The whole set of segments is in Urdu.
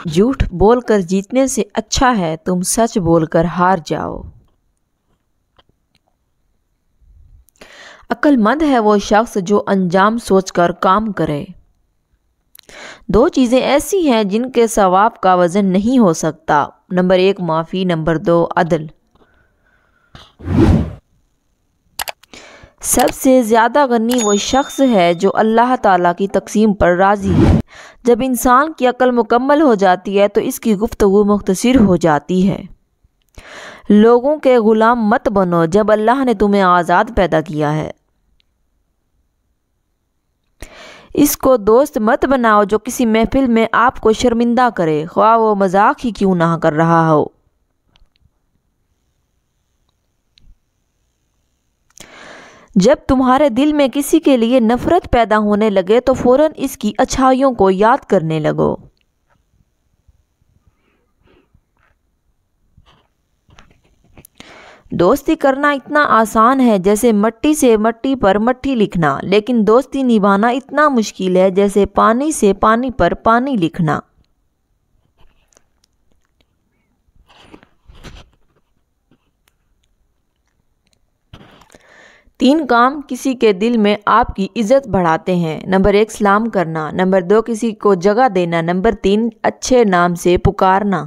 جھوٹ بول کر جیتنے سے اچھا ہے تم سچ بول کر ہار جاؤ۔ عقل مند ہے وہ شخص جو انجام سوچ کر کام کرے۔ دو چیزیں ایسی ہیں جن کے ثواب کا وزن نہیں ہو سکتا، نمبر 1 معافی، نمبر 2 عدل۔ سب سے زیادہ غنی وہ شخص ہے جو اللہ تعالیٰ کی تقسیم پر راضی ہے۔ جب انسان کی عقل مکمل ہو جاتی ہے تو اس کی گفتگو مختصر ہو جاتی ہے۔ لوگوں کے غلام مت بنو جب اللہ نے تمہیں آزاد پیدا کیا ہے۔ اس کو دوست مت بناؤ جو کسی محفل میں آپ کو شرمندہ کرے، خواہ وہ مذاق ہی کیوں نہ کر رہا ہو۔ جب تمہارے دل میں کسی کے لیے نفرت پیدا ہونے لگے تو فوراً اس کی اچھائیوں کو یاد کرنے لگو۔ دوستی کرنا اتنا آسان ہے جیسے مٹی سے مٹی پر مٹی لکھنا، لیکن دوستی نبھانا اتنا مشکل ہے جیسے پانی سے پانی پر پانی لکھنا۔ تین کام کسی کے دل میں آپ کی عزت بڑھاتے ہیں، نمبر 1 سلام کرنا، نمبر 2 کسی کو جگہ دینا، نمبر 3 اچھے نام سے پکارنا۔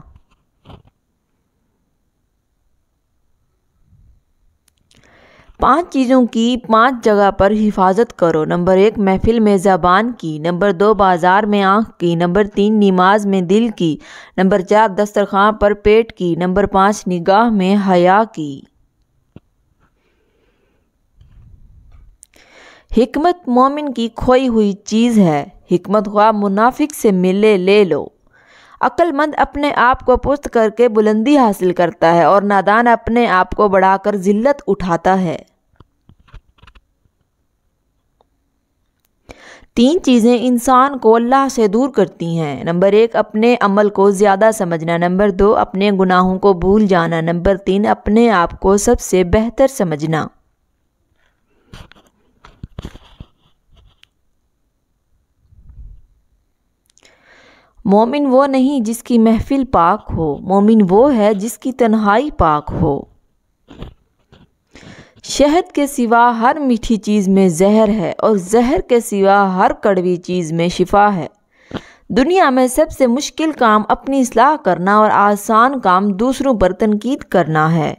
پانچ چیزوں کی 5 جگہ پر حفاظت کرو، نمبر 1 محفل میں زبان کی، نمبر 2 بازار میں آنکھ کی، نمبر 3 نماز میں دل کی، نمبر 4 دسترخوان پر پیٹ کی، نمبر 5 نگاہ میں حیا کی۔ حکمت مومن کی کھوئی ہوئی چیز ہے، حکمت خواہ منافق سے ملے لے لو۔ عقل مند اپنے آپ کو پست کر کے بلندی حاصل کرتا ہے اور نادان اپنے آپ کو بڑھا کر ذلت اٹھاتا ہے۔ 3 چیزیں انسان کو اللہ سے دور کرتی ہیں، نمبر 1 اپنے عمل کو زیادہ سمجھنا، نمبر 2 اپنے گناہوں کو بھول جانا، نمبر 3 اپنے آپ کو سب سے بہتر سمجھنا۔ مومن وہ نہیں جس کی محفل پاک ہو، مومن وہ ہے جس کی تنہائی پاک ہو۔ شہد کے سوا ہر میٹھی چیز میں زہر ہے اور زہر کے سوا ہر کڑوی چیز میں شفا ہے۔ دنیا میں سب سے مشکل کام اپنی اصلاح کرنا اور آسان کام دوسروں پر تنقید کرنا ہے۔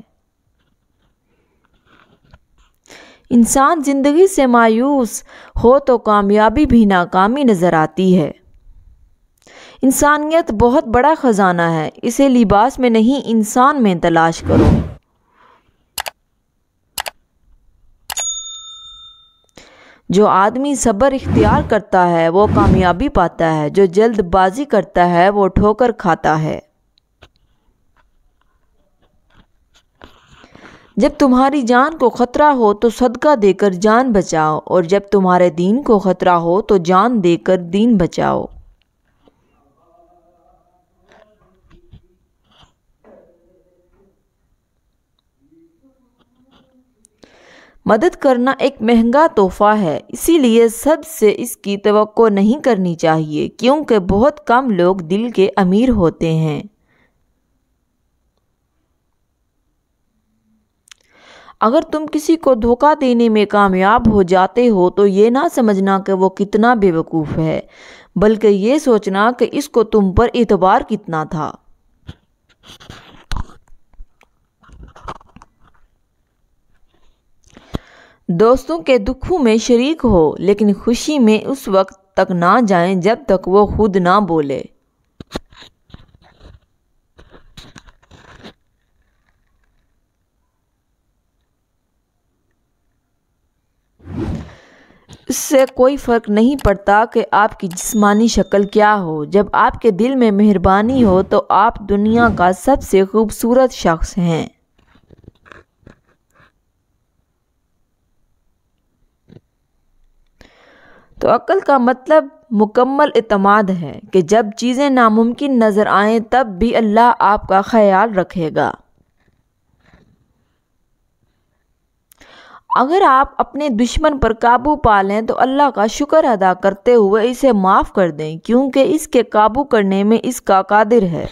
انسان زندگی سے مایوس ہو تو کامیابی بھی ناکامی نظر آتی ہے۔ انسانیت بہت بڑا خزانہ ہے، اسے لباس میں نہیں انسان میں تلاش کرو۔ جو آدمی صبر اختیار کرتا ہے وہ کامیابی پاتا ہے، جو جلد بازی کرتا ہے وہ ٹھوکر کھاتا ہے۔ جب تمہاری جان کو خطرہ ہو تو صدقہ دے کر جان بچاؤ، اور جب تمہارے دین کو خطرہ ہو تو جان دے کر دین بچاؤ۔ مدد کرنا ایک مہنگا تحفہ ہے، اسی لیے سب سے اس کی توقع نہیں کرنی چاہیے، کیونکہ بہت کم لوگ دل کے امیر ہوتے ہیں۔ اگر تم کسی کو دھوکہ دینے میں کامیاب ہو جاتے ہو تو یہ نہ سمجھنا کہ وہ کتنا بے وقوف ہے، بلکہ یہ سوچنا کہ اس کو تم پر اعتبار کتنا تھا۔ دوستوں کے دکھوں میں شریک ہو، لیکن خوشی میں اس وقت تک نہ جائیں جب تک وہ خود نہ بولے۔ اس سے کوئی فرق نہیں پڑتا کہ آپ کی جسمانی شکل کیا ہو، جب آپ کے دل میں مہربانی ہو تو آپ دنیا کا سب سے خوبصورت شخص ہیں۔ تو عقل کا مطلب مکمل اعتماد ہے کہ جب چیزیں ناممکن نظر آئیں تب بھی اللہ آپ کا خیال رکھے گا۔ اگر آپ اپنے دشمن پر قابو پا لیں تو اللہ کا شکر ادا کرتے ہوئے اسے معاف کر دیں، کیونکہ اس کے قابو کرنے میں اس کا قادر ہے۔